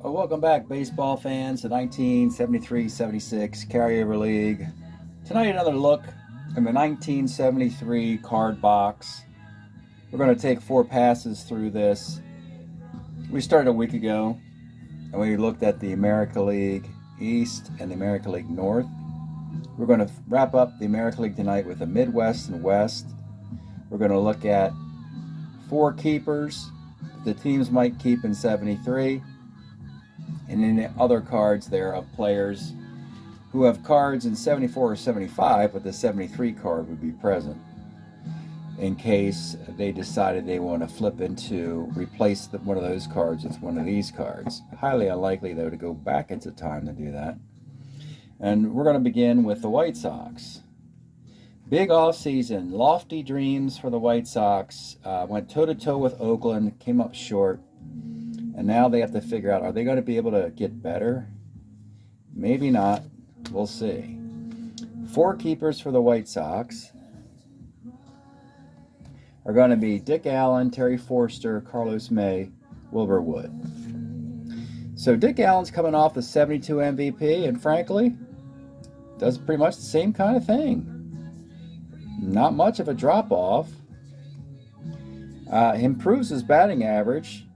Well, welcome back, baseball fans, to 1973-76 Carryover League. Tonight, another look in the 1973 card box. We're going to take 4 passes through this. We started a week ago, and we looked at the American League East and the American League North. We're going to wrap up the American League tonight with the Midwest and West. We're going to look at 4 keepers the teams might keep in 73. And then the other cards there of players who have cards in 74 or 75, but the 73 card would be present in case they decided they want to flip into replace one of those cards with one of these cards. Highly unlikely, though, to go back into time to do that. And we're going to begin with the White Sox. Big off-season, lofty dreams for the White Sox. Went toe-to-toe with Oakland, came up short. And now they have to figure out, are they going to be able to get better? Maybe not. We'll see. 4 keepers for the White Sox are going to be Dick Allen, Terry Forster, Carlos May, Wilbur Wood. So Dick Allen's coming off the 72 MVP, and frankly, does pretty much the same kind of thing. Not much of a drop-off. Improves his batting average.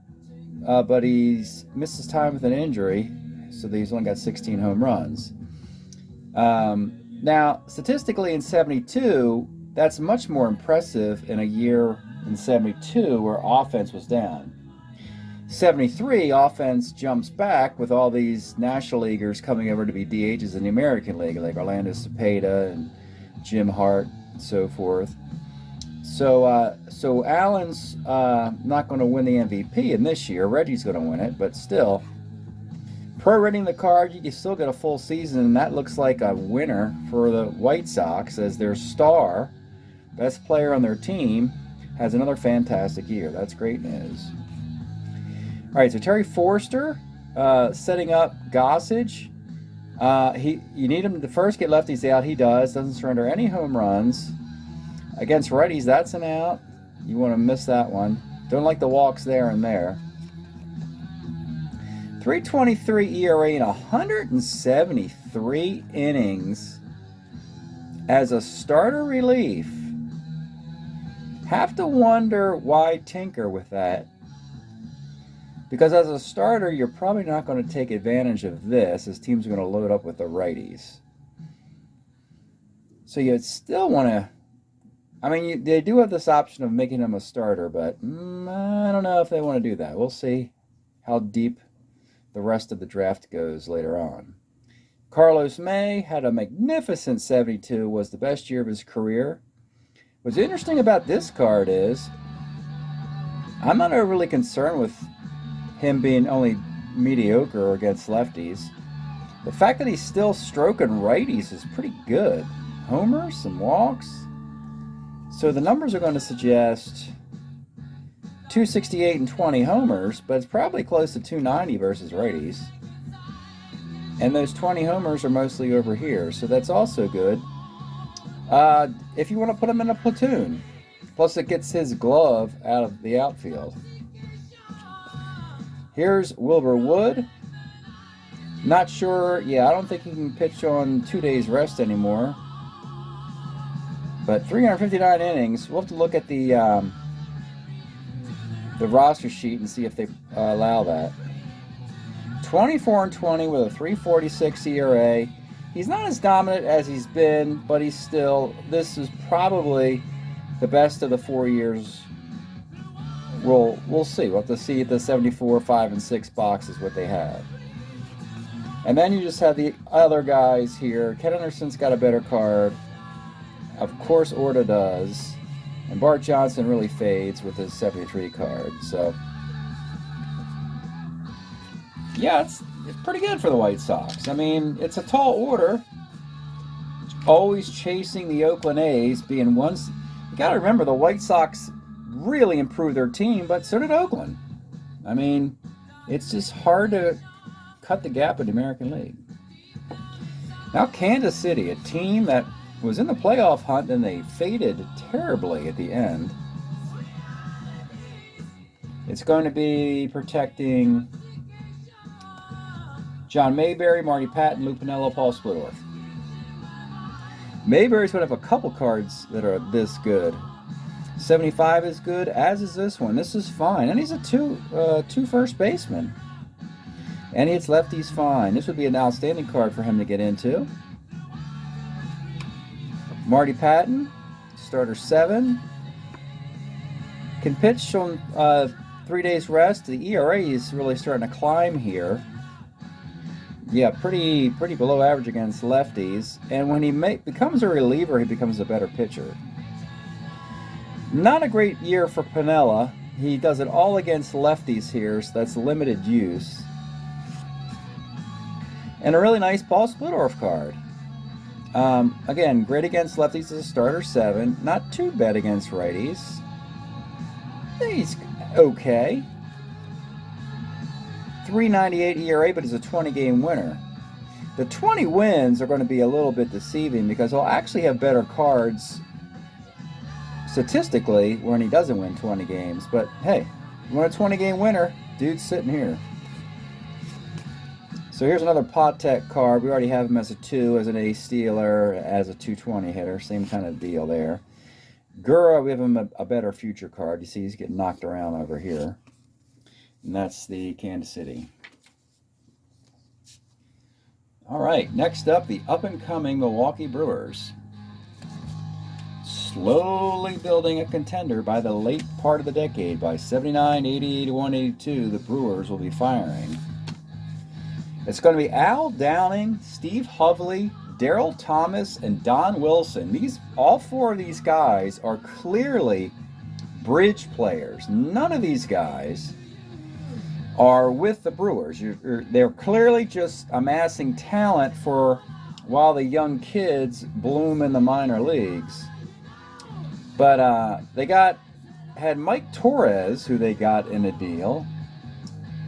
But he's missed his time with an injury, so he's only got 16 home runs. Now, statistically in 72, that's much more impressive in a year in 72 where offense was down. 73, offense jumps back with all these National Leaguers coming over to be DHs in the American League, like Orlando Cepeda and Jim Hart and so forth. So Allen's not going to win the MVP in this year. Reggie's going to win it, but still, prorating the card, you can still get a full season, and that looks like a winner for the White Sox as their star, best player on their team, has another fantastic year. That's great news. All right, so Terry Forster setting up Gossage. You need him to first get lefties out. He does. Doesn't surrender any home runs. Against righties, that's an out. You want to miss that one. Don't like the walks there and there. 3.23 ERA in 173 innings as a starter relief. Have to wonder why tinker with that. Because as a starter, you're probably not going to take advantage of this as teams are going to load up with the righties. So you'd still want to... I mean, they do have this option of making him a starter, but I don't know if they want to do that. We'll see how deep the rest of the draft goes later on. Carlos May had a magnificent 72, was the best year of his career. What's interesting about this card is I'm not overly concerned with him being only mediocre against lefties. The fact that he's still stroking righties is pretty good. Homers, some walks. So the numbers are going to suggest 268 and 20 homers, but it's probably close to 290 versus righties. And those 20 homers are mostly over here, so that's also good. If you want to put him in a platoon. Plus it gets his glove out of the outfield. Here's Wilbur Wood. Not sure, I don't think he can pitch on 2 days rest anymore. But 359 innings. We'll have to look at the roster sheet and see if they allow that. 24 and 20 with a 3.46 ERA. He's not as dominant as he's been, but he's still. This is probably the best of the 4 years. We'll see. We'll have to see the 74, 5, and 6 boxes what they have. And then you just have the other guys here. Ken Anderson's got a better card. Of course, Orta does. And Bart Johnson really fades with his 73 card. So, yeah, it's pretty good for the White Sox. I mean, it's a tall order. Always chasing the Oakland A's, being one. You got to remember, the White Sox really improved their team, but so did Oakland. I mean, it's just hard to cut the gap in the American League. Now, Kansas City, a team that was in the playoff hunt and they faded terribly at the end. It's going to be protecting John Mayberry, Marty Patton, Lou Piniella, Paul Splittorff. Mayberry's going to have a couple cards that are this good. 75 is good, as is this one. This is fine. And he's a two first baseman. And he hits lefties fine. This would be an outstanding card for him to get into. Marty Patton, starter 7. Can pitch on 3 days rest. The ERA is really starting to climb here. Yeah, pretty below average against lefties. And when he becomes a reliever, he becomes a better pitcher. Not a great year for Piniella. He does it all against lefties here, so that's limited use. And a really nice Paul Splittorff card. Again, great against lefties as a starter 7. Not too bad against righties. He's okay. 3.98 ERA, but he's a 20-game winner. The 20 wins are going to be a little bit deceiving because he'll actually have better cards statistically when he doesn't win 20 games. But hey, you want a 20-game winner, dude's sitting here. So here's another Patek card. We already have him as a 2, as an ace stealer, as a 220 hitter. Same kind of deal there. Gura, we have him a better future card. You see he's getting knocked around over here. And that's the Kansas City. All right, next up, the up-and-coming Milwaukee Brewers. Slowly building a contender by the late part of the decade. By 79, 80, 81, 82, the Brewers will be firing. It's going to be Al Downing, Steve Hovley, Daryl Thomas, and Don Wilson. All 4 of these guys are clearly bridge players. None of these guys are with the Brewers. They're clearly just amassing talent for while the young kids bloom in the minor leagues. But they had Mike Torres, who they got in a deal,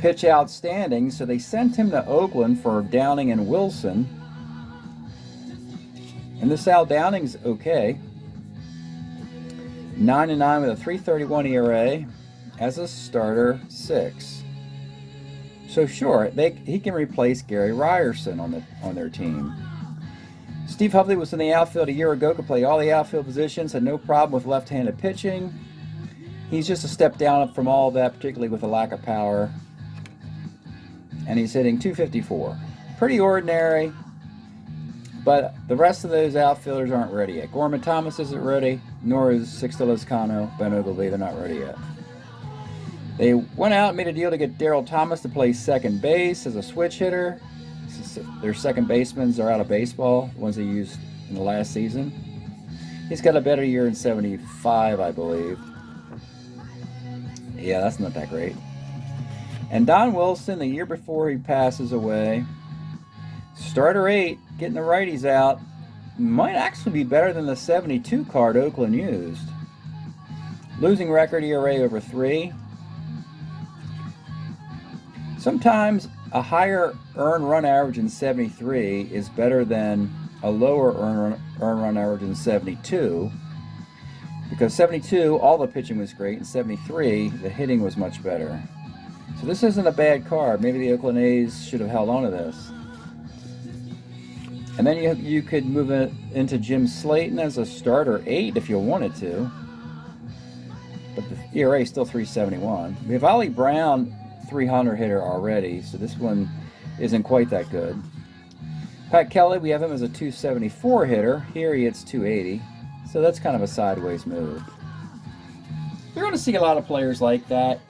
pitch outstanding, so they sent him to Oakland for Downing and Wilson. And this Al Downing's okay. 9-9 with a 3.31 ERA as a starter 6. So sure, he can replace Gary Ryerson on their team. Steve Hovley was in the outfield a year ago, could play all the outfield positions, had no problem with left-handed pitching. He's just a step down from all of that, particularly with a lack of power. And he's hitting .254. Pretty ordinary, but the rest of those outfielders aren't ready yet. Gorman Thomas isn't ready, nor is Sixto Lezcano, Ben Ogilvy. They're not ready yet. They went out and made a deal to get Daryl Thomas to play second base as a switch hitter. Their second basemen are out of baseball, the ones they used in the last season. He's got a better year in 75, I believe. Yeah, that's not that great. And Don Wilson, the year before he passes away, starter 8, getting the righties out, might actually be better than the 72 card Oakland used. Losing record ERA over 3. Sometimes a higher earned run average in 73 is better than a lower earned run average in 72. Because 72, all the pitching was great. In 73, the hitting was much better. So this isn't a bad card. Maybe the Oakland A's should have held on to this. And then you could move it into Jim Slayton as a starter 8 if you wanted to. But the ERA is still 3.71. We have Ollie Brown, 300 hitter already, so this one isn't quite that good. Pat Kelly, we have him as a 274 hitter. Here he hits 280. So that's kind of a sideways move. You're going to see a lot of players like that.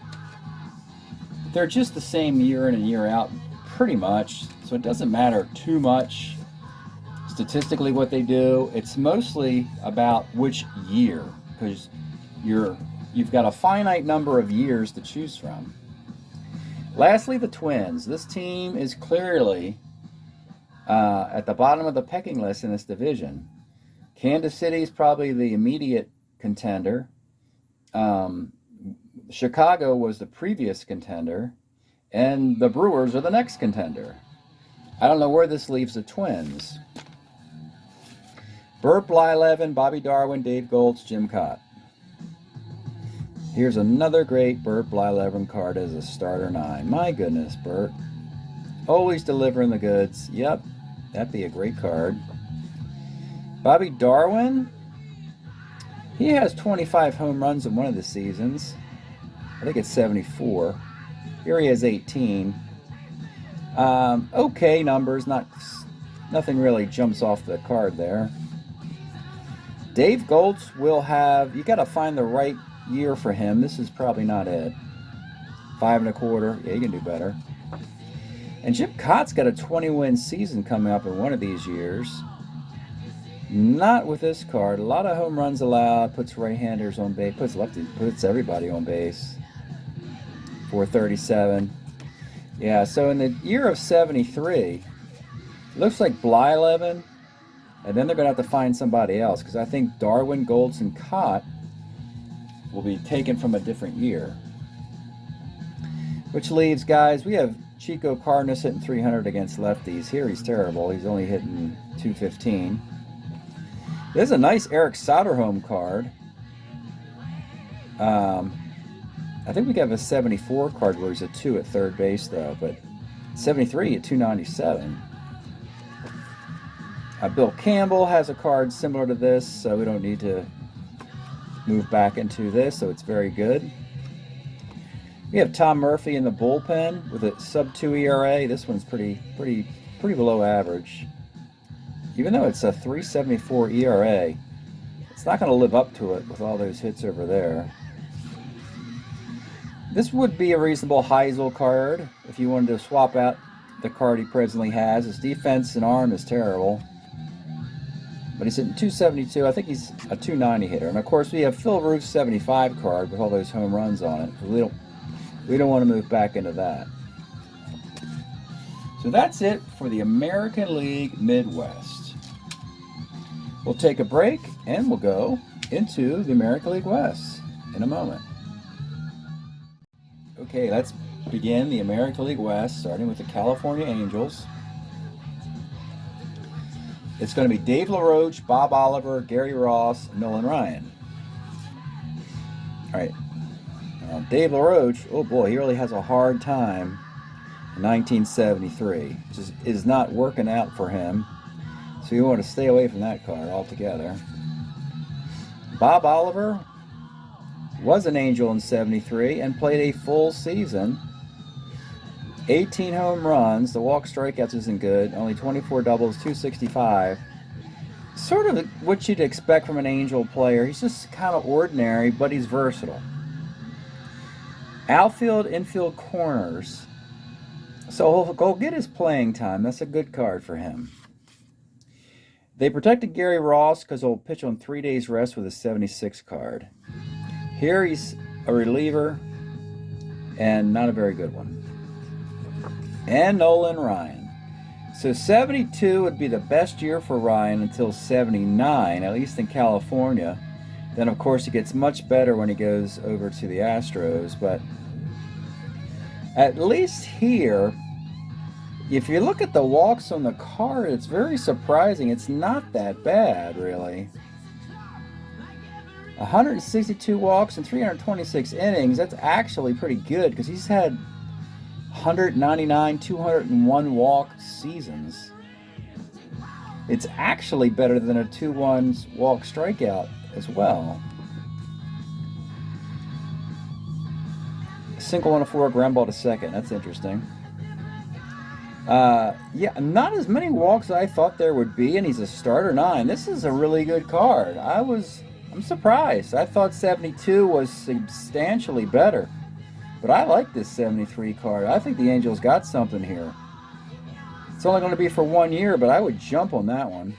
They're just the same year in and year out, pretty much. So it doesn't matter too much statistically what they do. It's mostly about which year, because you've got a finite number of years to choose from. Lastly, the Twins. This team is clearly at the bottom of the pecking list in this division. Kansas City is probably the immediate contender. Chicago was the previous contender, and the Brewers are the next contender. I don't know where this leaves the Twins. Burt Blyleven, Bobby Darwin, Dave Goltz, Jim Cott. Here's another great Burt Blyleven card as a starter 9. My goodness, Burt. Always delivering the goods. Yep, that'd be a great card. Bobby Darwin. He has 25 home runs in one of the seasons. I think it's 74. Here he has 18. Okay numbers, nothing really jumps off the card there. Dave Goltz will have, you got to find the right year for him. This is probably not it. 5 1/4. Yeah, you can do better. And Jim Cott's got a 20-win season coming up in one of these years. Not with this card. A lot of home runs allowed. Puts right-handers on base. Puts lefties. Puts everybody on base. 437. Yeah. So in the year of 73, looks like Blyleven, and then they're gonna have to find somebody else because I think Darwin, Goltz, and Cott will be taken from a different year. Which leaves, guys, we have Chico Cardenas hitting 300 against lefties. Here he's terrible. He's only hitting 215. There's a nice Eric Soderholm card. I think we have a 74 card where he's a 2 at third base, though, but 73 at 297. Bill Campbell has a card similar to this, so we don't need to move back into this, so it's very good. We have Tom Murphy in the bullpen with a sub-2 ERA. This one's pretty below average. Even though it's a 3.74 ERA, it's not going to live up to it with all those hits over there. This would be a reasonable Heisel card if you wanted to swap out the card he presently has. His defense and arm is terrible, but he's hitting 272. I think he's a 290 hitter. And of course, we have Phil Roof's 75 card with all those home runs on it. We don't want to move back into that. So that's it for the American League Midwest. We'll take a break and we'll go into the American League West in a moment. Okay, let's begin the American League West, starting with the California Angels. It's going to be Dave LaRoche, Bob Oliver, Gary Ross, and Nolan Ryan. All right. Dave LaRoche, oh boy, he really has a hard time in 1973. Just is not working out for him. So you want to stay away from that card altogether. Bob Oliver was an Angel in 73 and played a full season. 18 home runs. The walk strikeouts isn't good. Only 24 doubles, 265. Sort of what you'd expect from an Angel player. He's just kind of ordinary, but he's versatile. Outfield, infield, corners. So he'll go get his playing time. That's a good card for him. They protected Gary Ross because he'll pitch on 3 days rest with a 76 card. Here he's a reliever and not a very good one. And Nolan Ryan. So 72 would be the best year for Ryan until 79, at least in California. Then of course it gets much better when he goes over to the Astros, but at least here, if you look at the walks on the card, it's very surprising. It's not that bad, really. 162 walks and 326 innings, that's actually pretty good because he's had 199, 201 walk seasons. It's actually better than a 2-1 walk strikeout as well. Single on a 4, ground ball to second. That's interesting. Yeah, not as many walks as I thought there would be, and he's a starter 9. This is a really good card. I'm surprised. I thought 72 was substantially better, but I like this 73 card. I think the Angels got something here. It's only going to be for 1 year, but I would jump on that one.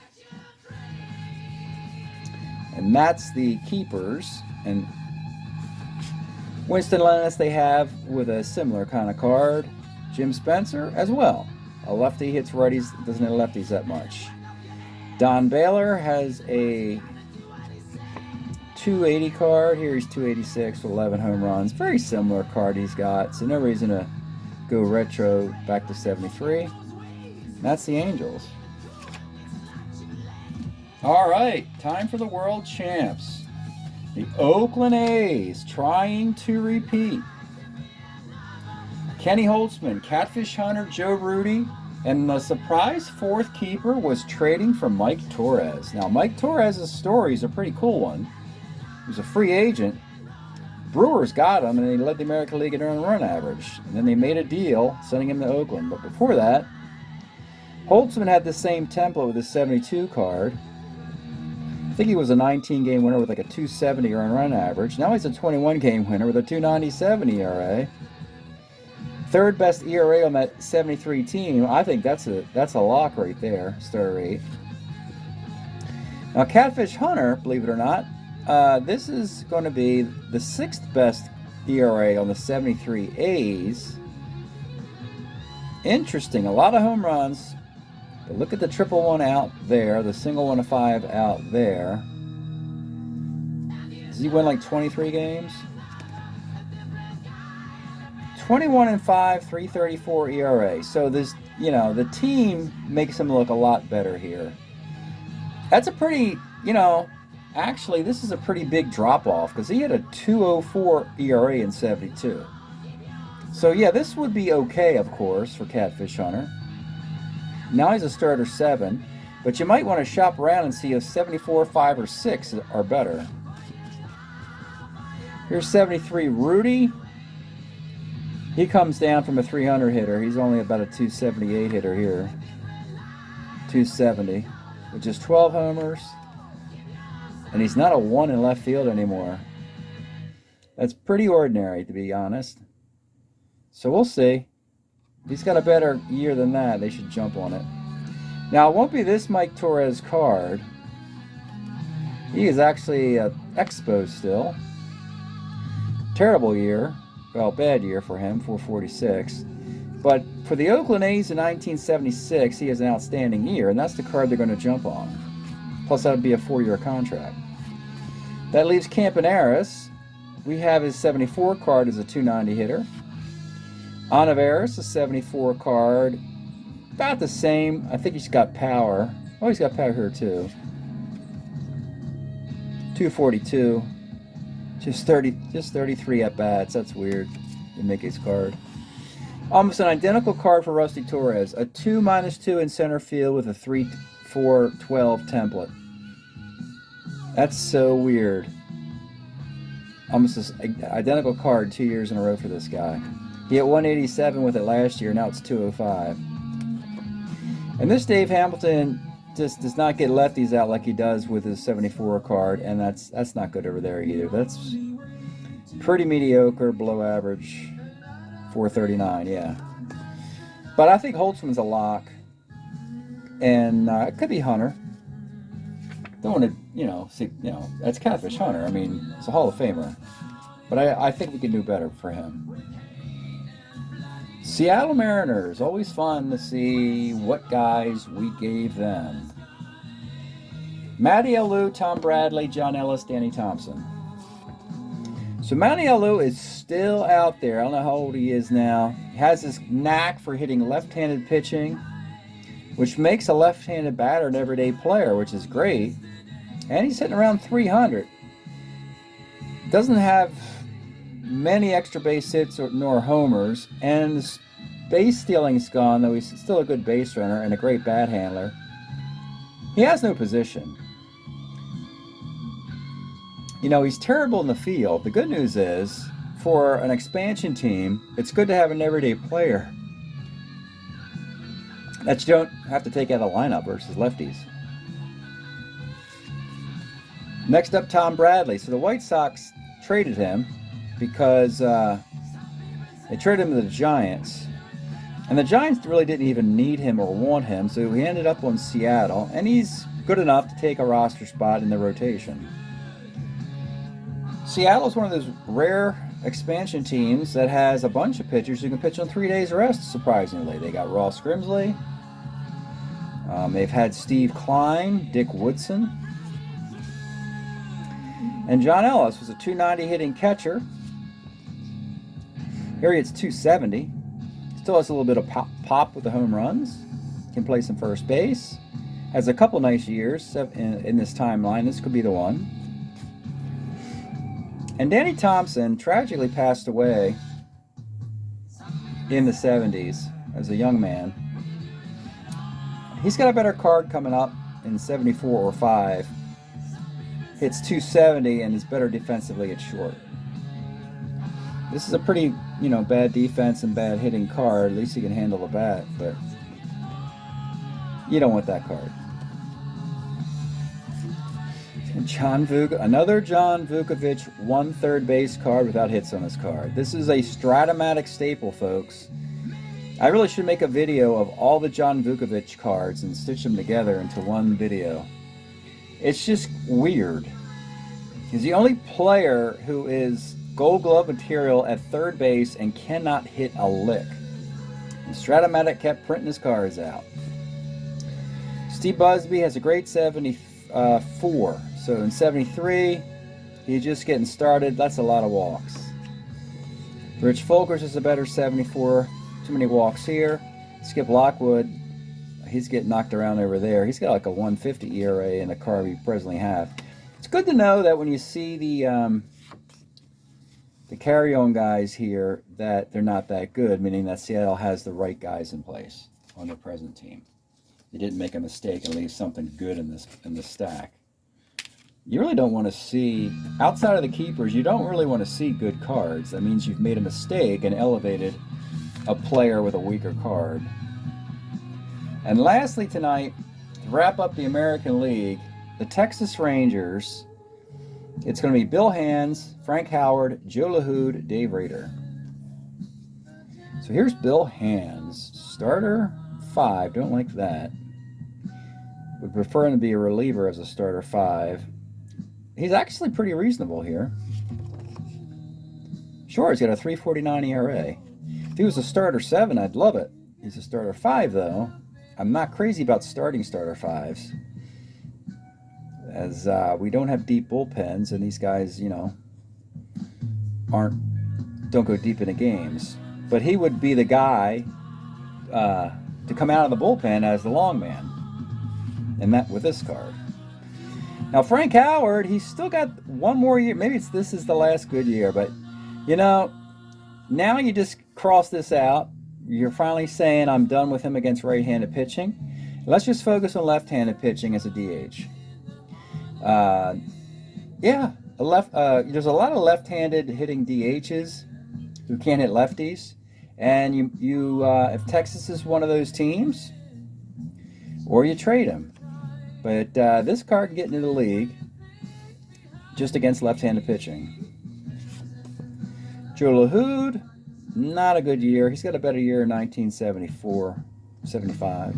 And that's the keepers. And Winston Lennis they have with a similar kind of card. Jim Spencer as well. A lefty hits righties, doesn't hit lefties that much. Don Baylor has a 280 card. Here he's 286 with 11 home runs. Very similar card he's got, so no reason to go retro back to 73. That's the Angels. All right, time for the world champs. The Oakland A's trying to repeat. Kenny Holtzman, Catfish Hunter, Joe Rudy, and the surprise fourth keeper was trading for Mike Torres. Now, Mike Torres' story is a pretty cool one. He was a free agent. Brewers got him, and they led the American League in earned run average. And then they made a deal, sending him to Oakland. But before that, Holtzman had the same template with his 72 card. I think he was a 19-game winner with like a 270 earned run average. Now he's a 21-game winner with a 297 ERA. Third best ERA on that 73 team. I think that's a lock right there, starter rate. Now, Catfish Hunter, believe it or not, this is going to be the sixth best ERA on the 73 A's. Interesting, a lot of home runs. But look at the triple one out there, the single 1 to 5 out there. Does he win like 23 games? 21-5, 334 ERA. So this, the team makes him look a lot better here. That's a pretty, actually this is a pretty big drop off because he had a 204 ERA in 72. So yeah, this would be okay, of course, for Catfish Hunter. Now he's a starter 7, but you might want to shop around and see if 74, 5, or 6 are better. Here's 73 Rudy. He comes down from a 300 hitter. He's only about a 278 hitter here. 270, with just 12 homers. And he's not a 1 in left field anymore. That's pretty ordinary, to be honest. So we'll see. If he's got a better year than that, they should jump on it. Now, it won't be this Mike Torres card. He is actually an Expo still. Terrible year. Well, bad year for him, 446. But for the Oakland A's in 1976, he has an outstanding year, and that's the card they're going to jump on. Plus, that would be a 4-year contract. That leaves Campaneris. We have his 74 card as a 290 hitter. Onaveris, a 74 card. About the same. I think he's got power. Oh, he's got power here, too. 242. Just 33 at-bats. That's weird. They make his card. Almost an identical card for Rusty Torres. A 2-2 in center field with a 3-4-12 template. That's so weird. Almost an identical card 2 years in a row for this guy. He had 187 with it last year. Now it's 205. And this Dave Hamilton just does not get lefties out like he does with his 74 card, and that's not good over there either. That's pretty mediocre, below average, 439, yeah. But I think Holtzman's a lock, and it could be Hunter. Don't want to, that's Catfish Hunter. I mean, it's a Hall of Famer, but I think we can do better for him. Seattle Mariners, always fun to see what guys we gave them. Matty Alou, Tom Bradley, John Ellis, Danny Thompson. So Matty Alou is still out there. I don't know how old he is now. He has this knack for hitting left-handed pitching, which makes a left-handed batter an everyday player, which is great. And he's hitting around 300. Doesn't have many extra base hits nor homers, and his base stealing's gone, though he's still a good base runner and a great bat handler. He has no position. He's terrible in the field. The good news is, for an expansion team, it's good to have an everyday player that you don't have to take out of the lineup versus lefties. Next up, Tom Bradley. So the White Sox traded him because they traded him to the Giants. And the Giants really didn't even need him or want him, so he ended up on Seattle, and he's good enough to take a roster spot in the rotation. Seattle is one of those rare expansion teams that has a bunch of pitchers who can pitch on 3 days rest, surprisingly. They got Ross Grimsley. They've had Steve Klein, Dick Woodson. And John Ellis was a 290 hitting catcher. Here he hits 270. Still has a little bit of pop with the home runs. Can play some first base. Has a couple nice years in this timeline. This could be the one. And Danny Thompson tragically passed away in the 70s as a young man. He's got a better card coming up in 74 or 5. Hits 270 and is better defensively at short. This is a pretty, bad defense and bad hitting card. At least he can handle the bat, but you don't want that card. Another John Vukovic 1 third base card without hits on his card. This is a Strat-O-Matic staple, folks. I really should make a video of all the John Vukovic cards and stitch them together into one video. It's just weird. He's the only player who is Gold Glove material at third base and cannot hit a lick. And Strat-O-Matic kept printing his cards out. Steve Busby has a great 74. So in 73, he's just getting started. That's a lot of walks. Rich Folkers is a better 74. Too many walks here. Skip Lockwood, he's getting knocked around over there. He's got like a 150 ERA in the card we presently have. It's good to know that when you see the carry-on guys here, that they're not that good, meaning that Seattle has the right guys in place on their present team. They didn't make a mistake and leave something good in the stack. You really don't want to see, outside of the keepers, you don't really want to see good cards. That means you've made a mistake and elevated a player with a weaker card. And lastly tonight, to wrap up the American League, the Texas Rangers, it's going to be Bill Hands, Frank Howard, Joe LaHood, Dave Rader. So here's Bill Hands, starter 5, don't like that. Would prefer him to be a reliever as a starter 5. He's actually pretty reasonable here. Sure, he's got a 3.49 ERA. If he was a starter 7, I'd love it. He's a starter 5, though. I'm not crazy about starting starter 5s, as we don't have deep bullpens, and these guys, don't go deep into games. But he would be the guy to come out of the bullpen as the long man, and that with this card. Now Frank Howard, he's still got one more year. Maybe this is the last good year, but now you just cross this out. You're finally saying I'm done with him against right-handed pitching. Let's just focus on left-handed pitching as a DH. There's a lot of left-handed hitting DHs who can't hit lefties, and if Texas is one of those teams, or you trade him. But this card can get into the league just against left-handed pitching. Joe LaHood, not a good year. He's got a better year in 1974, 75.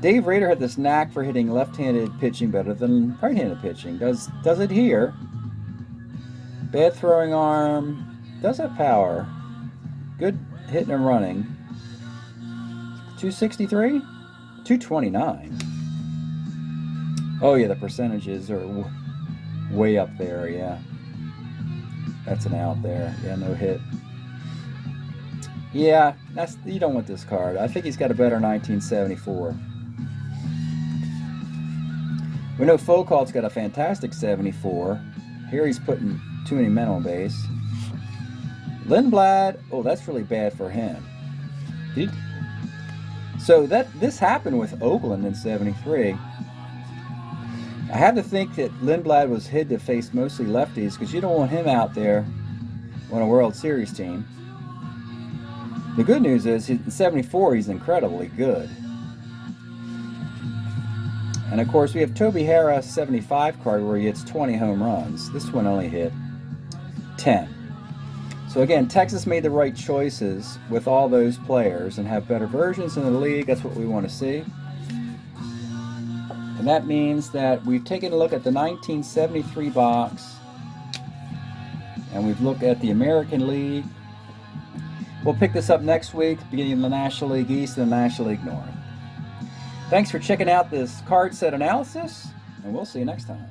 Dave Rader had this knack for hitting left-handed pitching better than right-handed pitching. Does it here. Bad throwing arm. Does have power. Good hitting and running. 263? 229. Oh yeah, the percentages are way up there, yeah. That's an out there. Yeah, no hit. Yeah, you don't want this card. I think he's got a better 1974. We know Foucault's got a fantastic 74. Here he's putting too many men on base. Lindblad, oh, that's really bad for him. So this happened with Oakland in 73. I had to think that Lindblad was hid to face mostly lefties because you don't want him out there on a World Series team. The good news is in 74 he's incredibly good. And of course we have Toby Harris 75 card where he hits 20 home runs. This one only hit 10. So again, Texas made the right choices with all those players and have better versions in the league. That's what we want to see. And that means that we've taken a look at the 1973 box and we've looked at the American League. We'll pick this up next week, beginning of the National League East and the National League North. Thanks for checking out this card set analysis, and we'll see you next time.